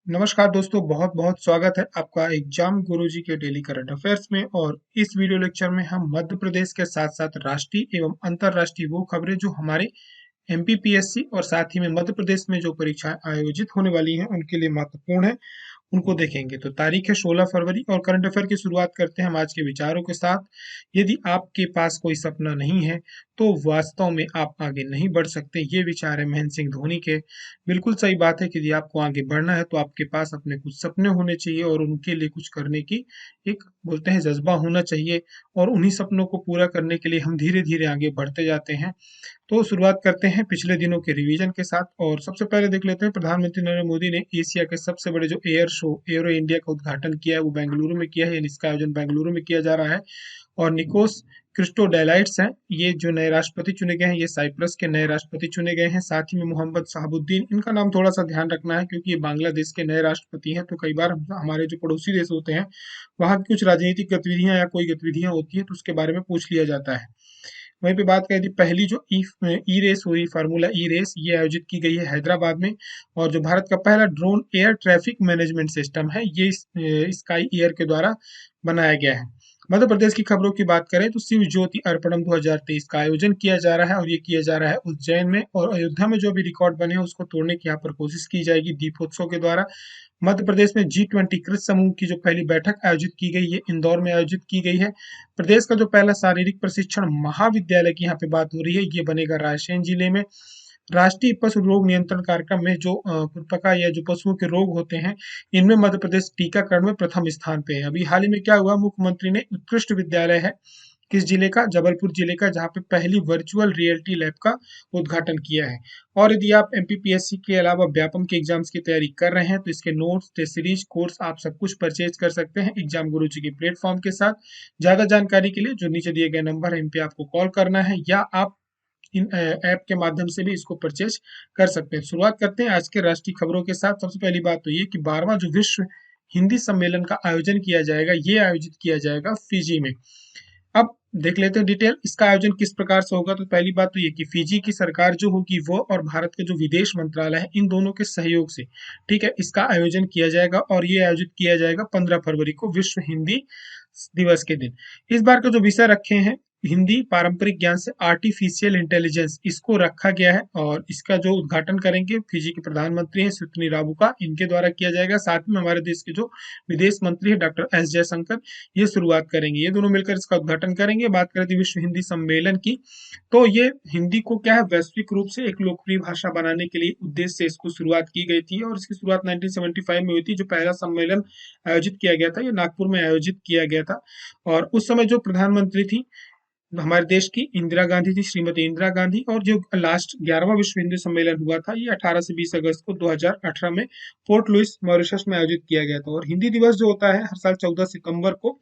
नमस्कार दोस्तों, बहुत बहुत स्वागत है आपका एग्जाम गुरुजी के डेली करंट अफेयर्स में। और इस वीडियो लेक्चर में हम मध्य प्रदेश के साथ साथ राष्ट्रीय एवं अंतर्राष्ट्रीय वो खबरें जो हमारे एमपीपीएससी और साथ ही में मध्य प्रदेश में जो परीक्षाएं आयोजित होने वाली हैं उनके लिए महत्वपूर्ण है, उनको देखेंगे। तो तारीख है 16 फरवरी और करंट अफेयर की शुरुआत करते हैं हम आज के विचारों के साथ। यदि आपके पास कोई सपना नहीं है तो वास्तव में आप आगे नहीं बढ़ सकते, ये विचार है महेंद्र सिंह धोनी के। बिल्कुल सही बात है कि यदि आपको आगे बढ़ना है तो आपके पास अपने कुछ सपने होने चाहिए और उनके लिए कुछ करने की एक बोलते हैं जज्बा होना चाहिए, और उन्हीं सपनों को पूरा करने के लिए हम धीरे धीरे आगे बढ़ते जाते हैं। तो शुरुआत करते हैं पिछले दिनों के रिवीजन के साथ, और सबसे पहले देख लेते हैं प्रधानमंत्री नरेंद्र मोदी ने एशिया के सबसे बड़े जो एयर शो एरो इंडिया का उद्घाटन किया है वो बेंगलुरु में किया है, यानी इसका आयोजन बेंगलुरु में किया जा रहा है। और निकोस क्रिस्टोडेलाइट्स हैं, ये जो नए राष्ट्रपति चुने गए हैं, ये साइप्रस के नए राष्ट्रपति चुने गए हैं। साथ ही में मोहम्मद शहाबुद्दीन, इनका नाम थोड़ा सा ध्यान रखना है क्योंकि ये बांग्लादेश के नए राष्ट्रपति हैं। तो कई बार हमारे जो पड़ोसी देश होते हैं वहाँ की कुछ राजनीतिक गतिविधियां या कोई गतिविधियां होती है तो उसके बारे में पूछ लिया जाता है। वहीं पे बात करें थी पहली जो ई रेस हुई, फार्मूला ई रेस, ये आयोजित की गई है हैदराबाद में। और जो भारत का पहला drone air traffic management system है ये स्काई एयर के द्वारा बनाया गया है। मध्य प्रदेश की खबरों की बात करें तो शिव ज्योति अर्पणम 2023 का आयोजन किया जा रहा है, और ये किया जा रहा है उज्जैन में। और अयोध्या में जो भी रिकॉर्ड बने हैं उसको तोड़ने की यहाँ पर कोशिश की जाएगी दीपोत्सव के द्वारा। मध्य प्रदेश में G20 कृत समूह की जो पहली बैठक आयोजित की गई है इंदौर में आयोजित की गई है। प्रदेश का जो पहला शारीरिक प्रशिक्षण महाविद्यालय की यहाँ पे बात हो रही है, ये बनेगा रायसेन जिले में। राष्ट्रीय पशु रोग नियंत्रण कार्यक्रम में जो खुरपका या जो पशुओं के रोग होते हैं, इनमें मध्य प्रदेश टीकाकरण में प्रथम स्थान पे है। अभी हाल ही में क्या हुआ, मुख्यमंत्री ने उत्कृष्ट विद्यालय है किस जिले का, जबलपुर जिले का, जहाँ पे पहली वर्चुअल रियलिटी लैब का उद्घाटन किया है। और यदि आप एमपीपीएससी के अलावा व्यापम के एग्जाम्स की तैयारी कर रहे हैं तो इसके नोट्स, टेस्ट सीरीज, कोर्स आप सब कुछ परचेज कर सकते हैं एग्जाम गुरुजी के प्लेटफॉर्म के साथ। ज्यादा जानकारी के लिए जो नीचे दिए गए नंबर है इन पे आपको कॉल करना है, या आप इन ऐप के माध्यम से भी इसको परचेज कर सकते हैं। शुरुआत करते हैं आज के राष्ट्रीय खबरों के साथ। सबसे पहली बात तो ये कि 12वां जो विश्व हिंदी सम्मेलन का आयोजन किया जाएगा, ये आयोजित किया जाएगा फिजी में। अब देख लेते हैं डिटेल, इसका आयोजन किस प्रकार से होगा। तो पहली बात तो ये कि फिजी की सरकार जो होगी वो और भारत के जो विदेश मंत्रालय है इन दोनों के सहयोग से, ठीक है, इसका आयोजन किया जाएगा। और ये आयोजित किया जाएगा 15 फरवरी को, विश्व हिंदी दिवस के दिन। इस बार का जो विषय रखे हैं हिंदी पारंपरिक ज्ञान से आर्टिफिशियल इंटेलिजेंस, इसको रखा गया है। और इसका जो उद्घाटन करेंगे फिजी के प्रधानमंत्री हैं सितनी राबुका, इनके द्वारा किया जाएगा। साथ में हमारे देश के जो विदेश मंत्री है डॉक्टर एस जयशंकर, ये शुरुआत करेंगे, ये दोनों मिलकर इसका उद्घाटन करेंगे। बात करें विश्व हिंदी सम्मेलन की, तो ये हिंदी को क्या है वैश्विक रूप से एक लोकप्रिय भाषा बनाने के लिए उद्देश्य से इसको शुरुआत की गई थी। और इसकी शुरुआत 1975 में हुई थी। जो पहला सम्मेलन आयोजित किया गया था ये नागपुर में आयोजित किया गया था। और उस समय जो प्रधानमंत्री थी हमारे देश की इंदिरा गांधी थी, श्रीमती इंदिरा गांधी। और जो लास्ट 11वां विश्व हिंदी सम्मेलन हुआ था ये 18 से 20 अगस्त को 2018 में पोर्ट लुइस मॉरिशस में आयोजित किया गया था। और हिंदी दिवस जो होता है हर साल 14 सितंबर को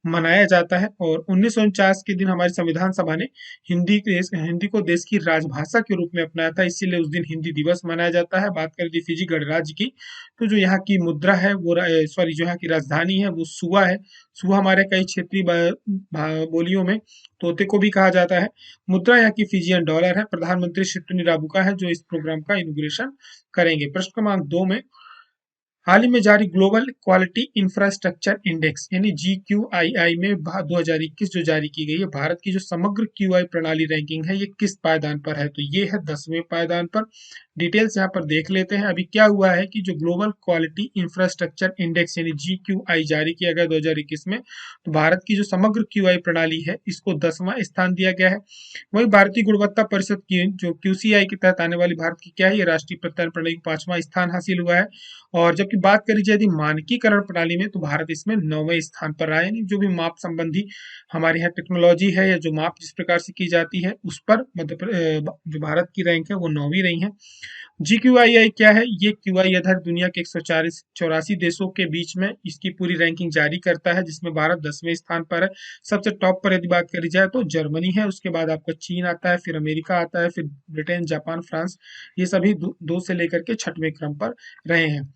मनाया जाता है। और 1949 के दिन हमारी संविधान सभा ने हिंदी को देश की राजभाषा के रूप में अपनाया था, इसीलिए उस दिन हिंदी दिवस मनाया जाता है। बात करें फिजी गणराज्य की, तो जो यहाँ की मुद्रा है वो सॉरी जो यहाँ की राजधानी है वो सुआ है। सुआ हमारे कई क्षेत्रीय बोलियों में तोते को भी कहा जाता है। मुद्रा यहाँ की फिजियन डॉलर है। प्रधानमंत्री सितनी राबुका है जो इस प्रोग्राम का इनॉग्रेशन करेंगे। प्रश्न क्रमांक 2 में, हाल ही में जारी ग्लोबल क्वालिटी इंफ्रास्ट्रक्चर इंडेक्स यानी GQII में 2021 जो जारी की गई है, भारत की जो समग्र QI प्रणाली रैंकिंग है ये किस पायदान पर है। तो ये है 10वें पायदान पर। डिटेल्स यहाँ पर देख लेते हैं। अभी क्या हुआ है कि जो ग्लोबल क्वालिटी इंफ्रास्ट्रक्चर इंडेक्स यानी GQI जारी किया गया 2021 में, तो भारत की जो समग्र QI प्रणाली है इसको 10वां स्थान दिया गया है। वही भारतीय गुणवत्ता परिषद की जो QCI के तहत आने वाली भारत की क्या है, ये राष्ट्रीय प्रत्ययन प्रणाली को 5वां स्थान हासिल हुआ है। और जबकि बात करी जाए यदि मानकीकरण प्रणाली में, तो भारत इसमें 9वें स्थान पर आया। यानी जो भी माप संबंधी हमारे यहाँ टेक्नोलॉजी है या जो माप जिस प्रकार से की जाती है उस पर जो भारत की रैंक है वो 9वीं रही है। GQII क्या है, ये QI आधार दुनिया के 184 देशों के बीच में इसकी पूरी रैंकिंग जारी करता है, जिसमें भारत 10वें स्थान पर है। सबसे टॉप पर यदि बात करी जाए तो जर्मनी है, उसके बाद आपका चीन आता है, फिर अमेरिका आता है, फिर ब्रिटेन, जापान, फ्रांस, ये सभी 2 से लेकर के 6वें क्रम पर रहे हैं।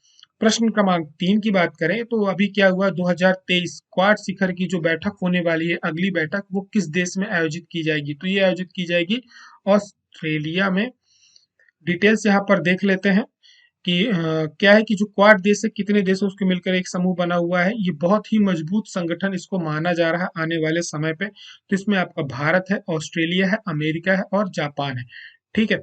प्रश्न क्रमांक 3 की बात करें तो अभी क्या हुआ, 2023 क्वाड शिखर की जो बैठक होने वाली है, अगली बैठक, वो किस देश में आयोजित की जाएगी। तो ये आयोजित की जाएगी ऑस्ट्रेलिया में। डिटेल्स यहाँ पर देख लेते हैं। कि क्या है कि जो क्वाड देश है कितने देशों के मिलकर एक समूह बना हुआ है, ये बहुत ही मजबूत संगठन इसको माना जा रहा है आने वाले समय पे। तो इसमें आपका भारत है, ऑस्ट्रेलिया है, अमेरिका है और जापान है। ठीक है।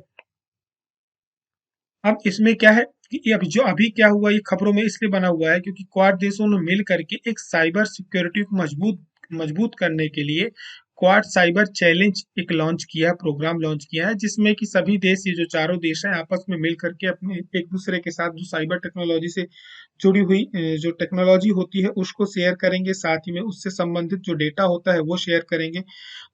अब इसमें क्या है कि ये अभी क्या हुआ, ये खबरों में इसलिए बना हुआ है क्योंकि क्वाड देशों ने मिल करके एक साइबर सिक्योरिटी को मजबूत मजबूत करने के लिए क्वाड साइबर चैलेंज एक लॉन्च किया है, प्रोग्राम लॉन्च किया है, जिसमें कि सभी देश, ये जो चारों देश हैं, आपस में मिल करके अपने एक दूसरे के साथ जो साइबर टेक्नोलॉजी से जुड़ी हुई जो टेक्नोलॉजी होती है उसको शेयर करेंगे, साथ ही में उससे संबंधित जो डेटा होता है वो शेयर करेंगे।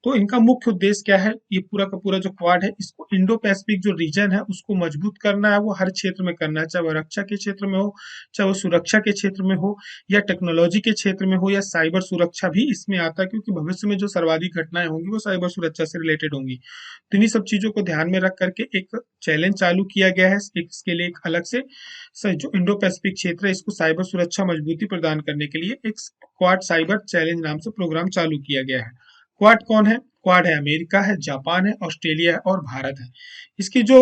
तो इनका मुख्य उद्देश्य क्या है, ये पूरा का पूरा जो क्वाड है इसको इंडो पैसिफिक जो रीजन है उसको मजबूत करना है, वो हर क्षेत्र में करना है, चाहे वो रक्षा के क्षेत्र में हो, चाहे वो सुरक्षा के क्षेत्र में हो, या टेक्नोलॉजी के क्षेत्र में हो, या साइबर सुरक्षा भी इसमें आता है, क्योंकि भविष्य में जो सर्वाधिक घटनाएं होंगी वो साइबर सुरक्षा से रिलेटेड होंगी। तो इन्हीं सब चीजों को ध्यान में रख करके एक चैलेंज चालू किया गया है, इसके लिए एक अलग से जो इंडो पैसिफिक क्षेत्र है इसको साइबर सुरक्षा मजबूती प्रदान करने के लिए एक क्वाड साइबर चैलेंज नाम से प्रोग्राम चालू किया गया है। क्वाड कौन है? क्वाड है अमेरिका है, जापान है, ऑस्ट्रेलिया है और भारत है। इसकी जो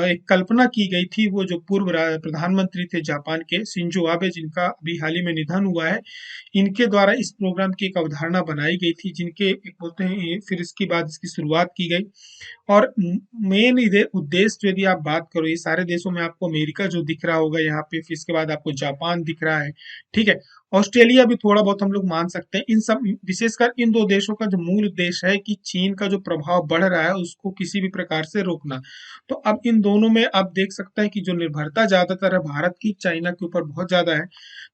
एक कल्पना की गई थी, वो जो पूर्व प्रधानमंत्री थे जापान के शिंजो आबे, जिनका अभी हाल ही में निधन हुआ है, इनके द्वारा इस प्रोग्राम की एक अवधारणा बनाई गई थी, जिनके एक बोलते हैं फिर इसके बाद इसकी शुरुआत की गई। और मेन उद्देश्य यदि आप बात करो, ये सारे देशों में आपको अमेरिका जो दिख रहा होगा यहाँ पे, फिर इसके बाद आपको जापान दिख रहा है। ठीक है। ऑस्ट्रेलिया भी थोड़ा बहुत हम लोग मान सकते हैं। इन सब विशेषकर इन दो देशों का जो मूल उद्देश्य है कि चीन का जो प्रभाव बढ़ रहा है उसको किसी भी प्रकार से रोकना। तो अब इन दोनों में आप देख सकते हैं कि जो निर्भरता ज्यादातर है भारत की चाइना के ऊपर बहुत ज्यादा है।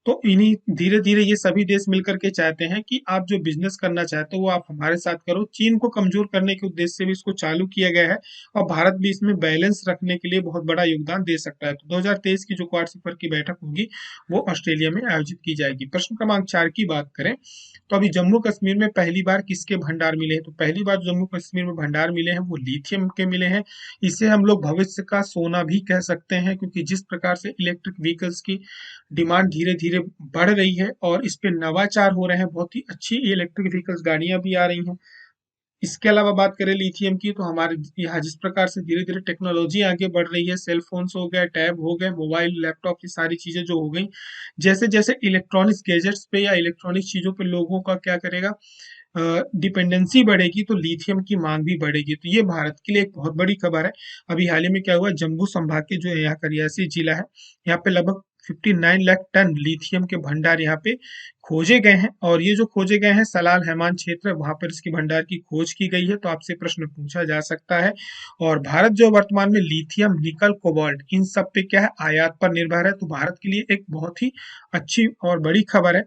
तो इन्हीं धीरे धीरे ये सभी देश मिलकर के चाहते हैं कि आप जो बिजनेस करना चाहते हो वो आप हमारे साथ करो। चीन को कमजोर करने के उद्देश्य से भी इसको चालू किया गया है, और भारत भी इसमें बैलेंस रखने के लिए बहुत बड़ा योगदान दे सकता है। तो 2023 की जो क्वाड शिखर की बैठक होगी वो ऑस्ट्रेलिया में आयोजित की जाएगी। प्रश्न क्रमांक 4 की बात करें तो अभी जम्मू कश्मीर में पहली बार किसके भंडार मिले हैं? तो पहली बार जम्मू कश्मीर में भंडार मिले हैं वो लिथियम के मिले हैं। इसे हम लोग भविष्य का सोना भी कह सकते हैं, क्योंकि जिस प्रकार से इलेक्ट्रिक व्हीकल्स की डिमांड धीरे धीरे बढ़ रही है और इस पे नवाचार हो रहे हैं, बहुत ही अच्छी इलेक्ट्रिक व्हीकल्स गाड़ियां भी आ रही हैं। इसके अलावा बात करें लिथियम की, तो हमारे यहाँ जिस प्रकार से धीरे धीरे टेक्नोलॉजी आगे बढ़ रही है, सेल फोन्स हो गए, टैब हो गए, मोबाइल लैपटॉप, ये सारी चीजें जो हो गई, जैसे जैसे इलेक्ट्रॉनिक्स गैजेट्स पे या इलेक्ट्रॉनिक चीजों पे लोगों का क्या करेगा, डिपेंडेंसी बढ़ेगी, तो लिथियम की मांग भी बढ़ेगी। तो ये भारत के लिए एक बहुत बड़ी खबर है। अभी हाल ही में क्या हुआ, जम्मू संभाग के जो यहाँ का रियासी जिला है, यहाँ पे लगभग 59 लाख टन लिथियम के भंडार यहाँ पे खोजे गए हैं, और ये जो खोजे गए हैं सलाल हैमान क्षेत्र, वहां पर इसकी भंडार की खोज की गई है। तो आपसे प्रश्न पूछा जा सकता है। और भारत जो वर्तमान में लिथियम, निकल, कोबाल्ट, इन सब पे क्या है, आयात पर निर्भर है। तो भारत के लिए एक बहुत ही अच्छी और बड़ी खबर है।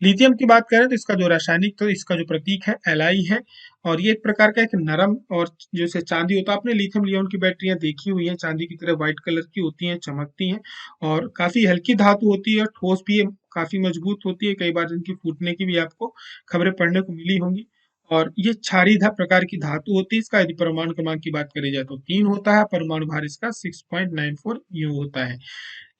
लिथियम की बात करें तो इसका जो रासायनिक, तो इसका जो प्रतीक है Li है, और ये एक प्रकार का एक नरम, और जैसे चांदी होता है, आपने लिथियम लियोन की बैटरियां देखी हुई है, चांदी की तरह व्हाइट कलर की होती हैं, चमकती हैं, और काफी हल्की धातु होती है, ठोस भी है, काफी मजबूत होती है, कई बार इनकी फूटने की भी आपको खबरें पढ़ने को मिली होंगी। और ये क्षारीय प्रकार की धातु होती है। इसका यदि परमाणु क्रमांक की बात करी जाए तो 3 होता है, परमाणु भार इसका 6.94 यू होता है।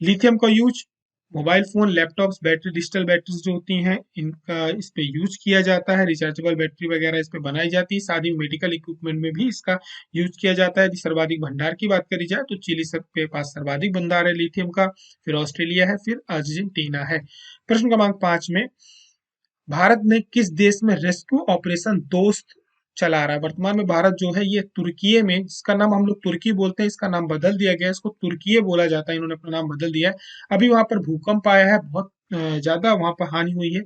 लिथियम का use mobile phone, laptops, battery, digital batteries जो होती हैं, इनका इस पे यूज किया जाता है। रिचार्जेबल बैटरी वगैरह इस पे बनाई जाती है। साथ ही मेडिकल इक्विपमेंट में भी इसका यूज किया जाता है। यदि सर्वाधिक भंडार की बात करी जाए तो चिली सब के पास सर्वाधिक भंडार है लिथियम का, फिर ऑस्ट्रेलिया है, फिर अर्जेंटीना है। प्रश्न क्रमांक 5 में, भारत ने किस देश में रेस्क्यू ऑपरेशन दोस्त चला रहा है? वर्तमान में भारत जो है ये तुर्की में, जिसका नाम हम लोग तुर्की बोलते हैं, इसका नाम बदल दिया गया है, इसको तुर्की बोला जाता है, इन्होंने अपना नाम बदल दिया है। अभी वहां पर भूकंप आया है, बहुत ज्यादा वहां पर हानि हुई है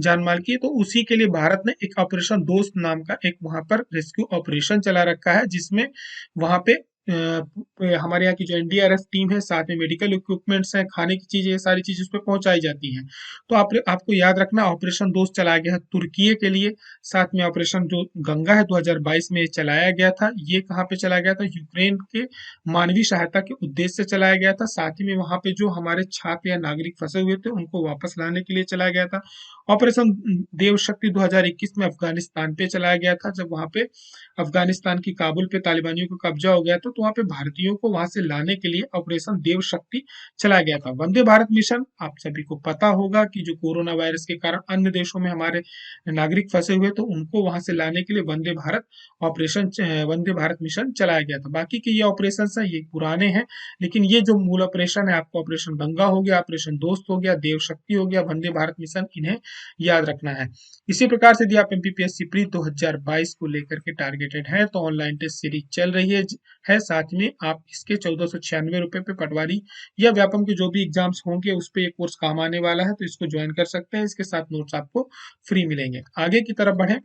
जान माल की। तो उसी के लिए भारत ने एक ऑपरेशन दोस्त नाम का एक वहां पर रेस्क्यू ऑपरेशन चला रखा है, जिसमें वहां पे हमारे यहाँ की जो एनडीआरएफ टीम है, साथ में मेडिकल इक्विपमेंट्स हैं, खाने की चीजें, ये सारी चीजें उस पर पहुंचाई जाती हैं। तो आपको याद रखना, ऑपरेशन दोस्त चलाया गया है तुर्की के लिए। साथ में ऑपरेशन जो गंगा है 2022 में चलाया गया था, ये कहाँ पे चलाया गया था, यूक्रेन के मानवीय सहायता के उद्देश्य से चलाया गया था। साथ ही में वहां पे जो हमारे छात्र या नागरिक फंसे हुए थे उनको वापस लाने के लिए चलाया गया था। ऑपरेशन देव शक्ति 2021 में अफगानिस्तान पे चलाया गया था, जब वहां पे अफगानिस्तान की काबुल पे तालिबानियों को कब्जा हो गया था, तो तो वहाँ पे भारतीयों को वहां से लाने के लिए ऑपरेशन देव शक्ति चलाया गया था। वंदे भारत मिशन आप सभी को पता होगा कि जो कोरोना वायरस के कारण अन्य देशों में हमारे नागरिक फंसे हुए तो उनको वहां से लाने के लिए वंदे भारत मिशन चलाया गया था। बाकी के ये ऑपरेशन है ये पुराने हैं, लेकिन ये जो मूल ऑपरेशन है आपको ऑपरेशन गंगा हो गया, ऑपरेशन दोस्त हो गया, देव शक्ति हो गया, वंदे भारत मिशन, इन्हें याद रखना है। इसी प्रकार से यदि आप एमपीपीएससी प्री 2022 को लेकर के टारगेटेड है तो ऑनलाइन टेस्ट सीरीज चल रही है। साथ में आप इसके 1496 रुपए पे पटवारी या व्यापम के जो भी एग्जाम्स होंगे उस पे ये कोर्स काम आने वाला है, तो इसको ज्वाइन कर सकते हैं। इसके साथ नोट्स आपको फ्री मिलेंगे। आगे की तरफ बढ़े,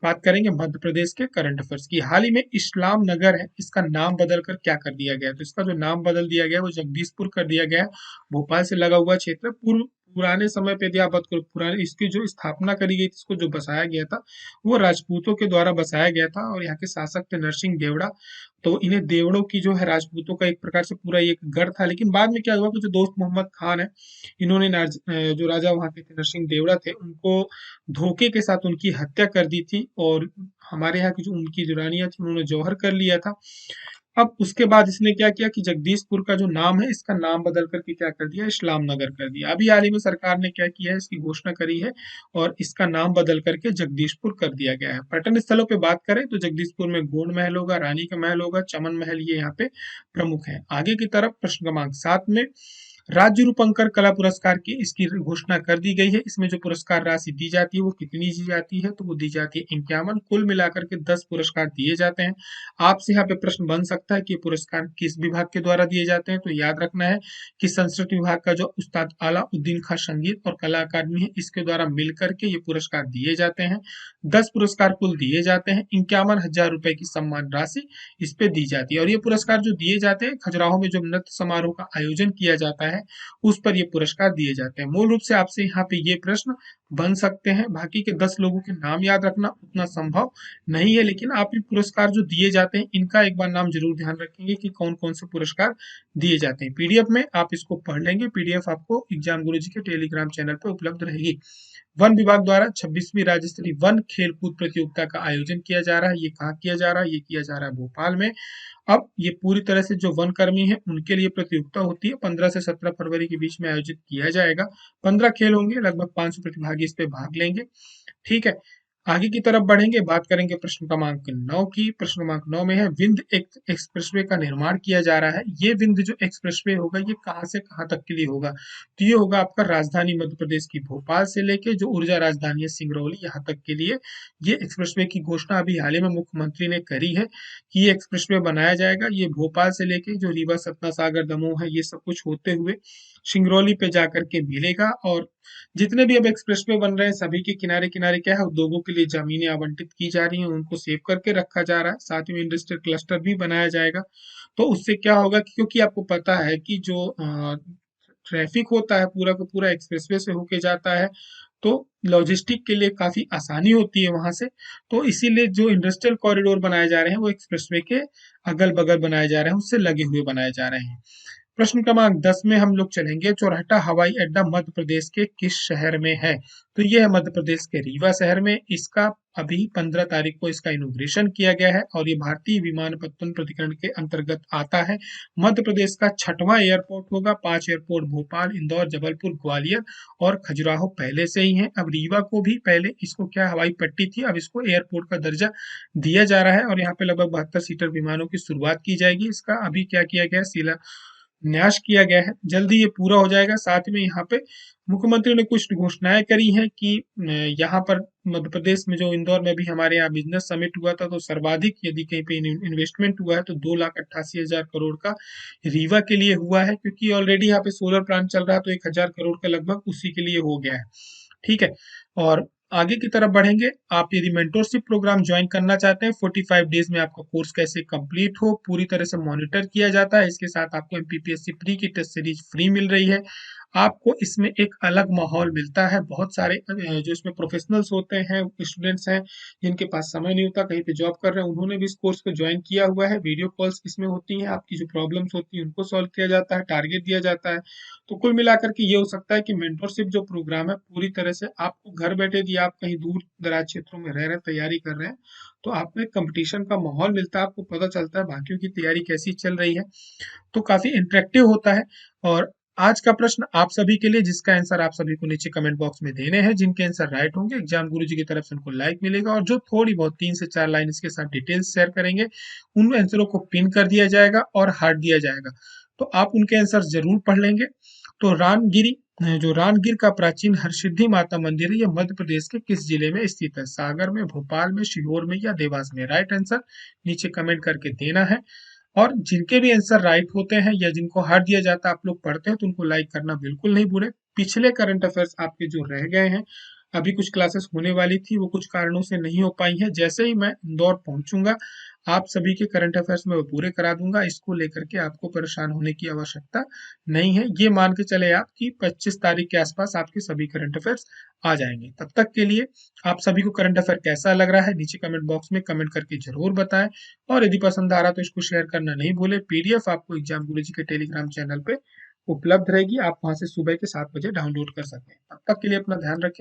बात करेंगे मध्य प्रदेश के करंट अफेयर्स की। हाल ही में इस्लाम नगर है, इसका नाम बदल कर क्या कर दिया गया, तो इसका जो नाम बदल दिया गया वो जगदीशपुर कर दिया गया है। भोपाल से लगा हुआ क्षेत्र पुराने समय पे यदि आप बात करो, पुराने इसकी जो स्थापना करी गई थी, इसको जो बसाया गया था वो राजपूतों के द्वारा बसाया गया था और यहाँ के शासक थे नरसिंह देवड़ा। तो इन्हें देवड़ों की जो है राजपूतों का एक प्रकार से पूरा एक गढ़ था। लेकिन बाद में क्या हुआ कि जो दोस्त मोहम्मद खान है, इन्होंने जो राजा वहां के थे नरसिंह देवड़ा थे, उनको धोखे के साथ उनकी हत्या कर दी थी और हमारे यहाँ की जो उनकी जो रानियां थी उन्होंने जौहर कर लिया था। अब उसके बाद इसने क्या किया कि जगदीशपुर का जो नाम है इसका नाम बदल करके क्या कर दिया, इस्लाम नगर कर दिया। अभी हाल ही में सरकार ने क्या किया है, इसकी घोषणा करी है और इसका नाम बदल करके जगदीशपुर कर दिया गया है। पर्यटन स्थलों पे बात करें तो जगदीशपुर में गोंड महल होगा, रानी का महल होगा, चमन महल, ये यहाँ पे प्रमुख है। आगे की तरफ प्रश्न क्रमांक 7 में राज्य रूपंकर कला पुरस्कार की इसकी घोषणा कर दी गई है। इसमें जो पुरस्कार राशि दी जाती है वो कितनी दी जाती है, तो वो दी जाती है 51। कुल मिलाकर के 10 पुरस्कार दिए जाते हैं। आपसे यहाँ पे प्रश्न बन सकता है कि पुरस्कार किस विभाग के द्वारा दिए जाते हैं, तो याद रखना है कि संस्कृत विभाग का जो उस्ताद आलाउद्दीन खां संगीत और कला अकादमी है इसके द्वारा मिलकर के ये पुरस्कार दिए जाते हैं। 10 पुरस्कार कुल दिए जाते हैं। 51,000 रुपए की सम्मान राशि इस पे दी जाती है और ये पुरस्कार जो दिए जाते हैं, खजुराहो में जो नृत्य समारोह का आयोजन किया जाता है उस पर ये पुरस्कार दिए जाते हैं। मूल रूप से आपसे यहाँ पे ये प्रश्न बन सकते हैं। बाकी के 10 लोगों के नाम याद रखना उतना संभव नहीं है, लेकिन आप ये पुरस्कार जो दिए जाते हैं इनका एक बार नाम जरूर ध्यान रखेंगे कि कौन कौन से पुरस्कार दिए जाते हैं। पीडीएफ में आप इसको पढ़ लेंगे, पीडीएफ आपको एग्जाम गुरुजी के टेलीग्राम चैनल पर उपलब्ध रहेगी। वन विभाग द्वारा 26वीं राज्य स्तरीय वन खेलकूद प्रतियोगिता का आयोजन किया जा रहा है। ये कहाँ किया जा रहा है, ये किया जा रहा है भोपाल में। अब ये पूरी तरह से जो वन कर्मी है उनके लिए प्रतियोगिता होती है, 15 से 17 फरवरी के बीच में आयोजित किया जाएगा। 15 खेल होंगे, लगभग 500 प्रतिभागी इस पे भाग लेंगे। ठीक है, आगे की तरफ बढ़ेंगे, बात करेंगे प्रश्न क्रमांक 9 की। प्रश्न क्रमांक 9 में है विंध्य एक्सप्रेसवे का निर्माण किया जा रहा है। ये विंध्य जो एक्सप्रेसवे होगा ये कहाँ से कहाँ तक के लिए होगा, तो ये होगा आपका राजधानी मध्य प्रदेश की भोपाल से लेके जो ऊर्जा राजधानी है सिंगरौली यहाँ तक के लिए ये एक्सप्रेसवे की घोषणा अभी हाल ही में मुख्यमंत्री ने करी है कि ये एक्सप्रेसवे बनाया जाएगा। ये भोपाल से लेके जो रीवा, सतना, सागर, दमोह है ये सब कुछ होते हुए सिंगरौली पे जाकर के मिलेगा। और जितने भी अब एक्सप्रेसवे बन रहे हैं सभी के किनारे किनारे क्या है, उद्योगों के लिए जमीनें आवंटित की जा रही हैं, उनको सेव करके रखा जा रहा है। साथ ही में इंडस्ट्रियल क्लस्टर भी बनाया जाएगा। तो उससे क्या होगा कि क्योंकि आपको पता है कि जो ट्रैफिक होता है पूरा का पूरा एक्सप्रेसवे से होके जाता है, तो लॉजिस्टिक के लिए काफी आसानी होती है वहां से। तो इसीलिए जो इंडस्ट्रियल कॉरिडोर बनाए जा रहे हैं वो एक्सप्रेसवे के अगल बगल बनाए जा रहे हैं, उससे लगे हुए बनाए जा रहे हैं। प्रश्न क्रमांक 10 में हम लोग चलेंगे, चौराहा हवाई अड्डा मध्य प्रदेश के किस शहर में है, तो यह है मध्य प्रदेश के रीवा शहर में। इसका अभी 15 तारीख को इसका इनोग्रेशन किया गया है और ये भारतीय विमानपत्तन प्राधिकरण के अंतर्गत आता है। मध्य प्रदेश का 6वां एयरपोर्ट होगा। 5 एयरपोर्ट भोपाल, इंदौर, जबलपुर, ग्वालियर और खजुराहो पहले से ही है। अब रीवा को भी पहले इसको क्या हवाई पट्टी थी, अब इसको एयरपोर्ट का दर्जा दिया जा रहा है और यहाँ पे लगभग 72 सीटर विमानों की शुरुआत की जाएगी। इसका अभी क्या किया गया, न्यास किया गया है, जल्दी ये पूरा हो जाएगा। साथ में यहाँ पे मुख्यमंत्री ने कुछ घोषणाएं करी हैं कि यहाँ पर मध्य प्रदेश में जो इंदौर में भी हमारे यहाँ बिजनेस समिट हुआ था तो सर्वाधिक यदि कहीं पे इन्वेस्टमेंट हुआ है तो 2,88,000 करोड़ का रीवा के लिए हुआ है, क्योंकि ऑलरेडी यहाँ पे सोलर प्लांट चल रहा है तो 1,000 करोड़ का लगभग उसी के लिए हो गया है। ठीक है, और आगे की तरफ बढ़ेंगे। आप यदि मेंटोरशिप प्रोग्राम ज्वाइन करना चाहते हैं, 45 डेज में आपका कोर्स कैसे कंप्लीट हो पूरी तरह से मॉनिटर किया जाता है। इसके साथ आपको एमपीपीएससी प्री की टेस्ट सीरीज फ्री मिल रही है। आपको इसमें एक अलग माहौल मिलता है। बहुत सारे जो इसमें प्रोफेशनल्स होते हैं, स्टूडेंट्स हैं जिनके पास समय नहीं होता, कहीं पे जॉब कर रहे हैं, उन्होंने भी इस कोर्स को ज्वाइन किया हुआ है। वीडियो कॉल्स इसमें होती हैं, आपकी जो प्रॉब्लम्स होती हैं उनको सॉल्व किया जाता है, टारगेट दिया जाता है। तो कुल मिलाकर के ये हो सकता है कि मेंटरशिप जो प्रोग्राम है पूरी तरह से आपको घर बैठे दिया, आप कहीं दूर दराज क्षेत्रों में रह रहे हैं, तैयारी कर रहे हैं, तो आपको एक कंपटीशन का माहौल मिलता है, आपको पता चलता है बाकियों की तैयारी कैसी चल रही है, तो काफी इंटरेक्टिव होता है। और आज का प्रश्न आप सभी के लिए, जिसका आंसर आप सभी को नीचे कमेंट बॉक्स में देने हैं। जिनके आंसर राइट होंगे एग्जाम गुरुजी की तरफ से उनको लाइक मिलेगा, और जो थोड़ी बहुत 3 से 4 लाइन इसके साथ डिटेल्स शेयर करेंगे उन आंसरों को पिन कर दिया जाएगा और हार्ट दिया जाएगा। तो आप उनके आंसर जरूर पढ़ लेंगे। तो रानगिरी, जो रानगिर का प्राचीन हरसिद्धि माता मंदिर है, ये मध्य प्रदेश के किस जिले में स्थित है? सागर में, भोपाल में, सीहोर में या देवास में? राइट आंसर नीचे कमेंट करके देना है। और जिनके भी आंसर राइट होते हैं या जिनको हार दिया जाता है, आप लोग पढ़ते हैं, तो उनको लाइक करना बिल्कुल नहीं भूलें। पिछले करंट अफेयर्स आपके जो रह गए हैं, अभी कुछ क्लासेस होने वाली थी, वो कुछ कारणों से नहीं हो पाई हैं। जैसे ही मैं इंदौर पहुंचूंगा, आप सभी के करंट अफेयर्स में वो पूरे करा दूंगा। इसको लेकर के आपको परेशान होने की आवश्यकता नहीं है। ये मान के चले आप कि 25 तारीख के आसपास आपके सभी करंट अफेयर्स आ जाएंगे। तब तक के लिए आप सभी को करंट अफेयर कैसा लग रहा है, नीचे कमेंट बॉक्स में कमेंट करके जरूर बताएं। और यदि पसंद आ रहा तो इसको शेयर करना नहीं भूले। पीडीएफ आपको एग्जाम गुरुजी के टेलीग्राम चैनल पे उपलब्ध रहेगी, आप वहां से सुबह के 7 बजे डाउनलोड कर सकते हैं। तब तक के लिए अपना ध्यान रखें।